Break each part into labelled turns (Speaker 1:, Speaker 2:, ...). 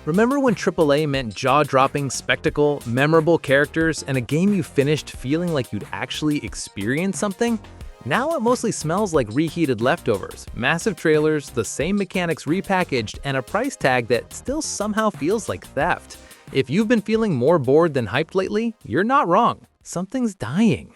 Speaker 1: Remember when AAA meant jaw-dropping spectacle, memorable characters, and a game you finished feeling like you'd actually experienced something? Now it mostly smells like reheated leftovers, massive trailers, the same mechanics repackaged, and a price tag that still somehow feels like theft. If you've been feeling more bored than hyped lately, you're not wrong. Something's dying.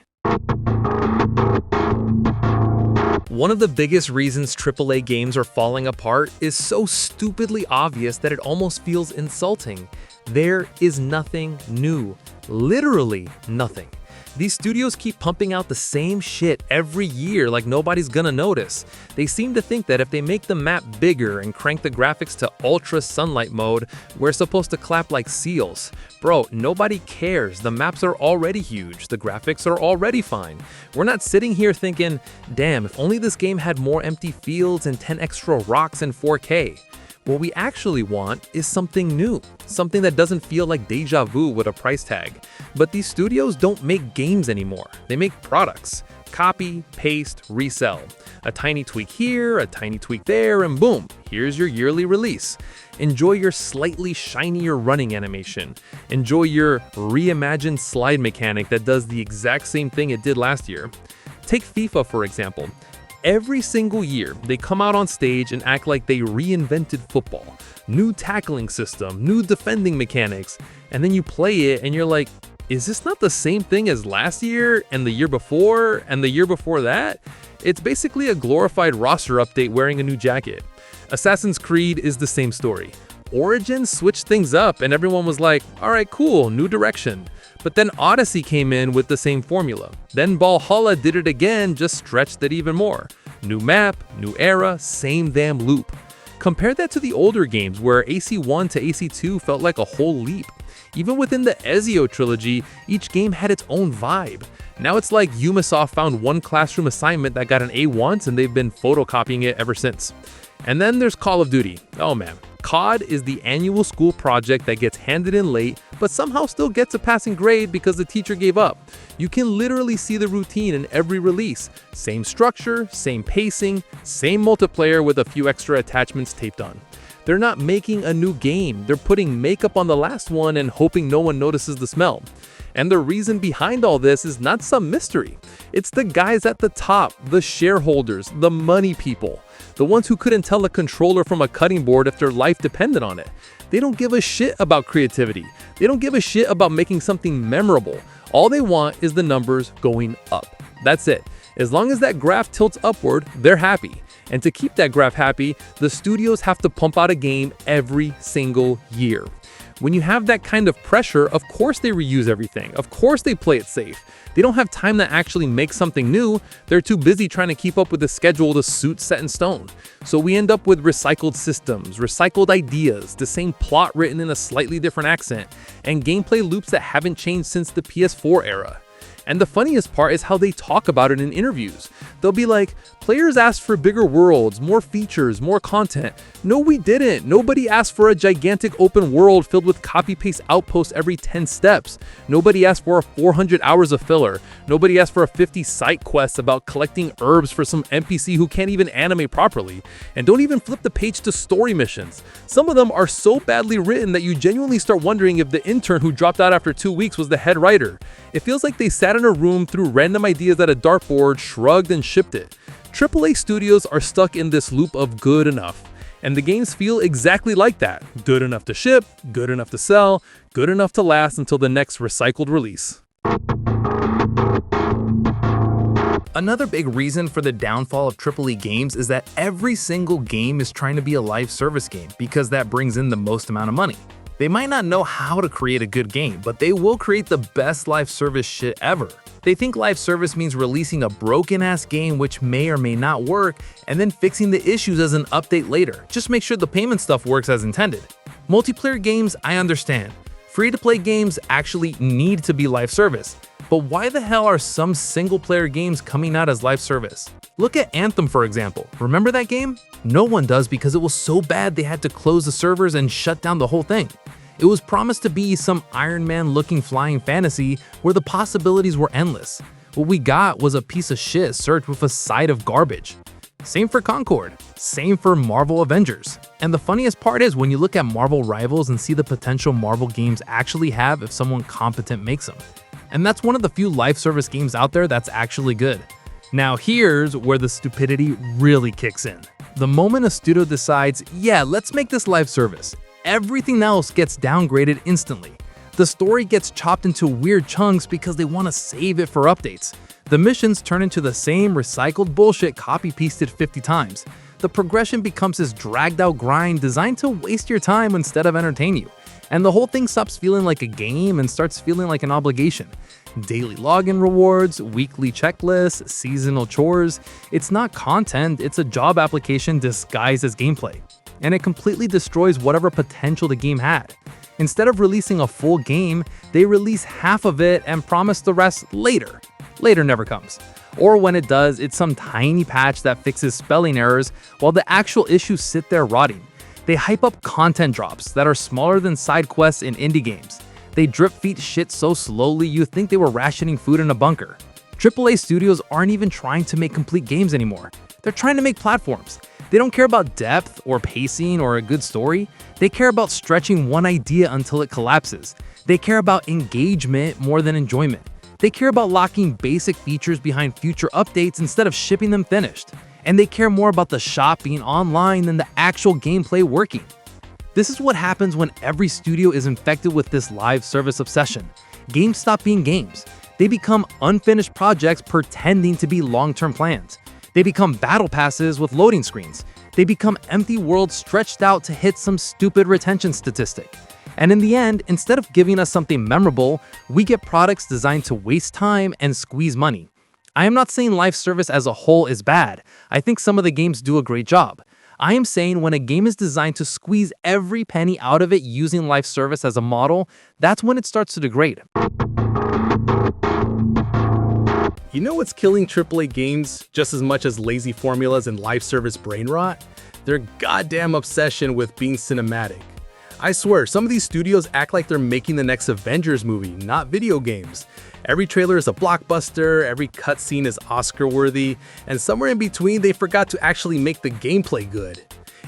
Speaker 1: One of the biggest reasons AAA games are falling apart is so stupidly obvious that it almost feels insulting. There is nothing new. Literally nothing. These studios keep pumping out the same shit every year like nobody's gonna notice. They seem to think that if they make the map bigger and crank the graphics to ultra sunlight mode, we're supposed to clap like seals. Bro, nobody cares. The maps are already huge. The graphics are already fine. We're not sitting here thinking, damn, if only this game had more empty fields and 10 extra rocks in 4K. What we actually want is something new, something that doesn't feel like deja vu with a price tag. But these studios don't make games anymore. They make products. Copy, paste, resell. A tiny tweak here, a tiny tweak there, and boom, here's your yearly release. Enjoy your slightly shinier running animation. Enjoy your reimagined slide mechanic that does the exact same thing it did last year. Take FIFA, for example. Every single year, they come out on stage and act like they reinvented football. New tackling system, new defending mechanics, and then you play it and you're like, is this not the same thing as last year and the year before and the year before that? It's basically a glorified roster update wearing a new jacket. Assassin's Creed is the same story. Origins switched things up and everyone was like, all right, cool, new direction. But then Odyssey came in with the same formula. Then Valhalla did it again, just stretched it even more. New map, new era, same damn loop. Compare that to the older games where AC1 to AC2 felt like a whole leap. Even within the Ezio trilogy, each game had its own vibe. Now it's like Ubisoft found one classroom assignment that got an A once and they've been photocopying it ever since. And then there's Call of Duty. Oh man. COD is the annual school project that gets handed in late, but somehow still gets a passing grade because the teacher gave up. You can literally see the routine in every release. Same structure, same pacing, same multiplayer with a few extra attachments taped on. They're not making a new game, they're putting makeup on the last one and hoping no one notices the smell. And the reason behind all this is not some mystery. It's the guys at the top, the shareholders, the money people. The ones who couldn't tell a controller from a cutting board if their life depended on it. They don't give a shit about creativity. They don't give a shit about making something memorable. All they want is the numbers going up. That's it. As long as that graph tilts upward, they're happy. And to keep that graph happy, the studios have to pump out a game every single year. When you have that kind of pressure, of course they reuse everything. Of course they play it safe. They don't have time to actually make something new. They're too busy trying to keep up with the schedule to suit set in stone. So we end up with recycled systems, recycled ideas, the same plot written in a slightly different accent, and gameplay loops that haven't changed since the PS4 era. And the funniest part is how they talk about it in interviews. They'll be like, players asked for bigger worlds, more features, more content. No, we didn't. Nobody asked for a gigantic open world filled with copy-paste outposts every 10 steps. Nobody asked for 400 hours of filler. Nobody asked for a 50 side quests about collecting herbs for some NPC who can't even animate properly. And don't even flip the page to story missions. Some of them are so badly written that you genuinely start wondering if the intern who dropped out after 2 weeks was the head writer. It feels like they sat in a room, threw random ideas at a dartboard, shrugged, and shipped it. AAA studios are stuck in this loop of good enough. And the games feel exactly like that. Good enough to ship, good enough to sell, good enough to last until the next recycled release. Another big reason for the downfall of AAA games is that every single game is trying to be a live service game because that brings in the most amount of money. They might not know how to create a good game, but they will create the best live service shit ever. They think live service means releasing a broken-ass game which may or may not work, and then fixing the issues as an update later. Just make sure the payment stuff works as intended. Multiplayer games, I understand. Free-to-play games actually need to be live service. But why the hell are some single-player games coming out as live service? Look at Anthem, for example. Remember that game? No one does because it was so bad they had to close the servers and shut down the whole thing. It was promised to be some Iron Man-looking flying fantasy where the possibilities were endless. What we got was a piece of shit served with a side of garbage. Same for Concord. Same for Marvel Avengers. And the funniest part is when you look at Marvel Rivals and see the potential Marvel games actually have if someone competent makes them. And that's one of the few live service games out there that's actually good. Now here's where the stupidity really kicks in. The moment a studio decides, yeah, let's make this live service, everything else gets downgraded instantly. The story gets chopped into weird chunks because they want to save it for updates. The missions turn into the same recycled bullshit copy-pasted 50 times. The progression becomes this dragged-out grind designed to waste your time instead of entertain you. And the whole thing stops feeling like a game and starts feeling like an obligation. Daily login rewards, weekly checklists, seasonal chores. It's not content, it's a job application disguised as gameplay. And it completely destroys whatever potential the game had. Instead of releasing a full game, they release half of it and promise the rest later. Later never comes. Or when it does, it's some tiny patch that fixes spelling errors while the actual issues sit there rotting. They hype up content drops that are smaller than side quests in indie games. They drip feed shit so slowly you think they were rationing food in a bunker. AAA studios aren't even trying to make complete games anymore. They're trying to make platforms. They don't care about depth or pacing or a good story. They care about stretching one idea until it collapses. They care about engagement more than enjoyment. They care about locking basic features behind future updates instead of shipping them finished. And they care more about the shop being online than the actual gameplay working. This is what happens when every studio is infected with this live service obsession. Games stop being games. They become unfinished projects pretending to be long-term plans. They become battle passes with loading screens. They become empty worlds stretched out to hit some stupid retention statistic. And in the end, instead of giving us something memorable, we get products designed to waste time and squeeze money. I am not saying live service as a whole is bad. I think some of the games do a great job. I am saying when a game is designed to squeeze every penny out of it using live service as a model, that's when it starts to degrade.
Speaker 2: You know what's killing AAA games just as much as lazy formulas and live service brain rot? Their goddamn obsession with being cinematic. I swear, some of these studios act like they're making the next Avengers movie, not video games. Every trailer is a blockbuster, every cutscene is Oscar-worthy, and somewhere in between they forgot to actually make the gameplay good.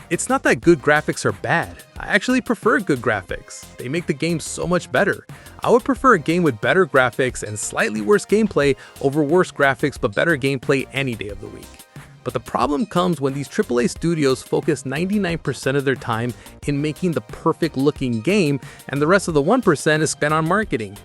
Speaker 2: It's not that good graphics are bad. I actually prefer good graphics. They make the game so much better. I would prefer a game with better graphics and slightly worse gameplay over worse graphics but better gameplay any day of the week. But the problem comes when these AAA studios focus 99% of their time in making the perfect looking game and the rest of the 1% is spent on marketing.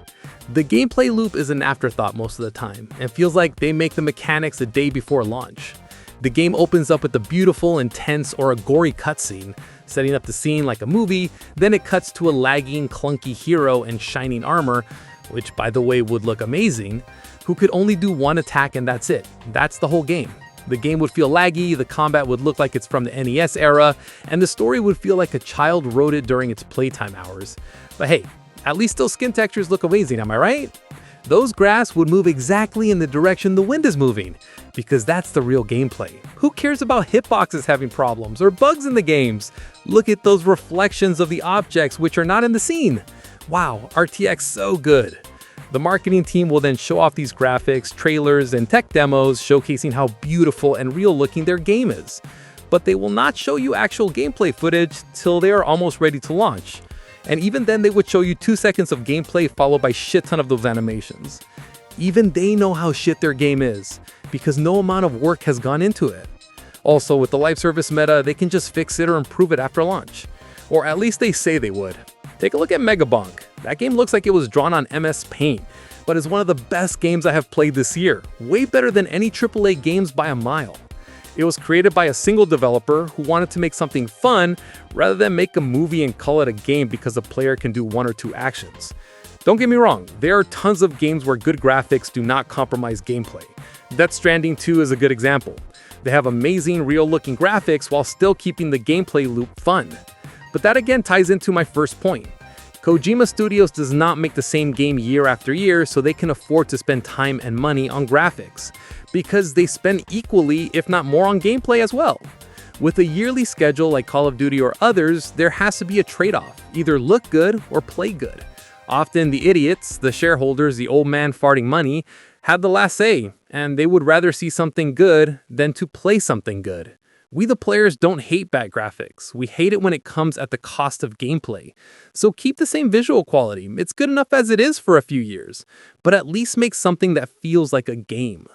Speaker 2: The gameplay loop is an afterthought most of the time and feels like they make the mechanics a day before launch. The game opens up with a beautiful, intense, or a gory cutscene, setting up the scene like a movie, then it cuts to a lagging, clunky hero in shining armor, which by the way would look amazing, who could only do one attack and that's it. That's the whole game. The game would feel laggy, the combat would look like it's from the NES era, and the story would feel like a child wrote it during its playtime hours. But hey, at least those skin textures look amazing, am I right? Those grass would move exactly in the direction the wind is moving, because that's the real gameplay. Who cares about hitboxes having problems or bugs in the games? Look at those reflections of the objects which are not in the scene. Wow, RTX so good. The marketing team will then show off these graphics, trailers, and tech demos showcasing how beautiful and real looking their game is. But they will not show you actual gameplay footage till they are almost ready to launch. And even then they would show you 2 seconds of gameplay followed by shit ton of those animations. Even they know how shit their game is, because no amount of work has gone into it. Also, with the live service meta, they can just fix it or improve it after launch. Or at least they say they would. Take a look at Megabonk. That game looks like it was drawn on MS Paint, but is one of the best games I have played this year. Way better than any AAA games by a mile. It was created by a single developer who wanted to make something fun rather than make a movie and call it a game because a player can do 1 or 2 actions. Don't get me wrong, there are tons of games where good graphics do not compromise gameplay. Death Stranding 2 is a good example. They have amazing real-looking graphics while still keeping the gameplay loop fun. But that again ties into my first point. Kojima Studios does not make the same game year after year, so they can afford to spend time and money on graphics, because they spend equally, if not more, on gameplay as well. With a yearly schedule like Call of Duty or others, there has to be a trade-off, either look good or play good. Often the idiots, the shareholders, the old man farting money, have the last say, and they would rather see something good than to play something good. We the players don't hate bad graphics. We hate it when it comes at the cost of gameplay. So keep the same visual quality. It's good enough as it is for a few years, but at least make something that feels like a game.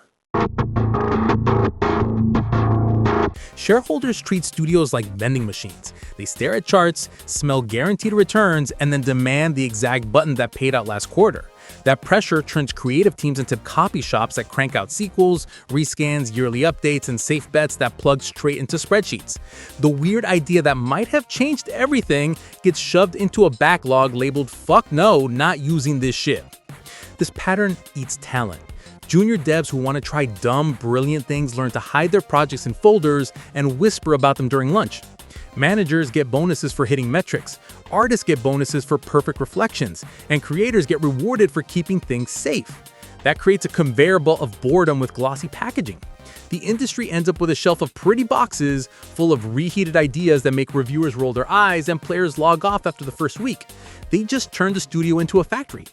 Speaker 2: Shareholders treat studios like vending machines. They stare at charts, smell guaranteed returns, and then demand the exact button that paid out last quarter. That pressure turns creative teams into copy shops that crank out sequels, rescans, yearly updates, and safe bets that plug straight into spreadsheets. The weird idea that might have changed everything gets shoved into a backlog labeled "fuck no, not using this shit." This pattern eats talent. Junior devs who want to try dumb, brilliant things learn to hide their projects in folders and whisper about them during lunch. Managers get bonuses for hitting metrics, artists get bonuses for perfect reflections, and creators get rewarded for keeping things safe. That creates a conveyor belt of boredom with glossy packaging. The industry ends up with a shelf of pretty boxes full of reheated ideas that make reviewers roll their eyes and players log off after the first week. They just turn the studio into a factory.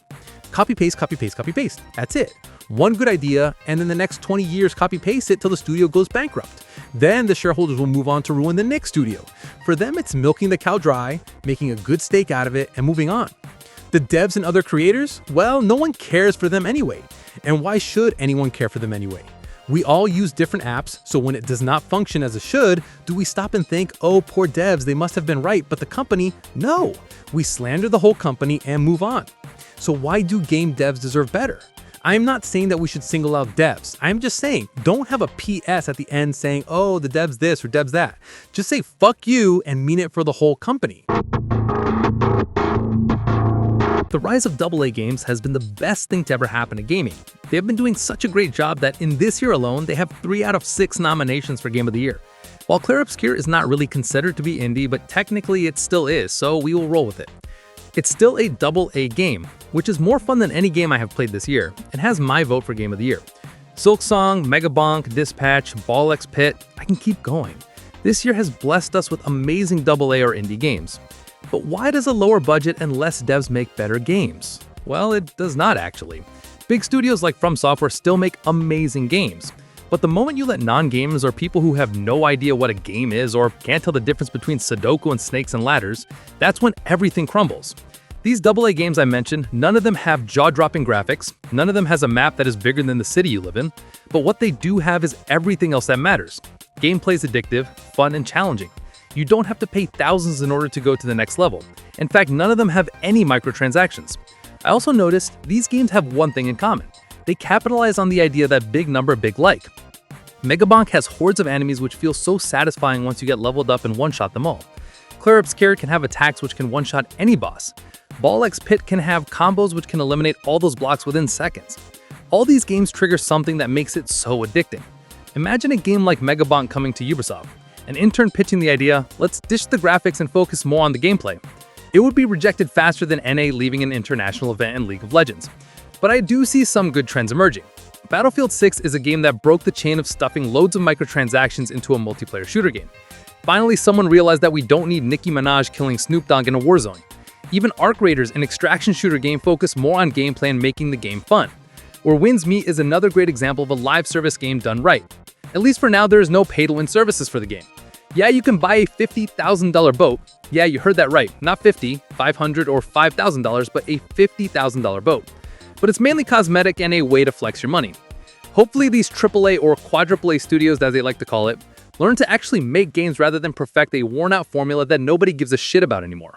Speaker 2: Copy paste, copy paste, copy paste. That's it. One good idea, and then the next 20 years copy paste it till the studio goes bankrupt. Then the shareholders will move on to ruin the next studio. For them, it's milking the cow dry, making a good steak out of it, and moving on. The devs and other creators? Well, no one cares for them anyway. And why should anyone care for them anyway? We all use different apps, so when it does not function as it should, do we stop and think, oh, poor devs, they must have been right, but the company? No. We slander the whole company and move on. So why do game devs deserve better? I'm not saying that we should single out devs. I'm just saying, don't have a PS at the end saying, oh, the devs this or devs that. Just say fuck you and mean it for the whole company. The rise of AA games has been the best thing to ever happen to gaming. They have been doing such a great job that in this year alone, they have 3 out of 6 nominations for Game of the Year. While Clair Obscur is not really considered to be indie, but technically it still is, so we will roll with it. It's still a AA game, which is more fun than any game I have played this year, and has my vote for Game of the Year. Silksong, Megabonk, Dispatch, Ball X Pit, I can keep going. This year has blessed us with amazing AA or indie games. But why does a lower budget and less devs make better games? Well, it does not actually. Big studios like From Software still make amazing games. But the moment you let non-gamers or people who have no idea what a game is or can't tell the difference between Sudoku and Snakes and Ladders, that's when everything crumbles. These AA games I mentioned, none of them have jaw-dropping graphics, none of them has a map that is bigger than the city you live in, but what they do have is everything else that matters. Gameplay is addictive, fun, and challenging. You don't have to pay thousands in order to go to the next level. In fact, none of them have any microtransactions. I also noticed these games have one thing in common. They capitalize on the idea that big number, big like. Megabonk has hordes of enemies which feel so satisfying once you get leveled up and one-shot them all. Clair Obscur can have attacks which can one-shot any boss. Ball X Pit can have combos which can eliminate all those blocks within seconds. All these games trigger something that makes it so addicting. Imagine a game like Megabonk coming to Ubisoft. An intern pitching the idea, let's ditch the graphics and focus more on the gameplay. It would be rejected faster than NA leaving an international event in League of Legends. But I do see some good trends emerging. Battlefield 6 is a game that broke the chain of stuffing loads of microtransactions into a multiplayer shooter game. Finally, someone realized that we don't need Nicki Minaj killing Snoop Dogg in a war zone. Even Arc Raiders, an extraction shooter game, focus more on gameplay and making the game fun. Where Wins Meet is another great example of a live service game done right. At least for now, there is no pay-to-win services for the game. Yeah, you can buy a $50,000 boat. Yeah, you heard that right. Not $50, $500, or $5,000, but a $50,000 boat. But it's mainly cosmetic and a way to flex your money. Hopefully these AAA or quadruple A studios, as they like to call it, learn to actually make games rather than perfect a worn-out formula that nobody gives a shit about anymore.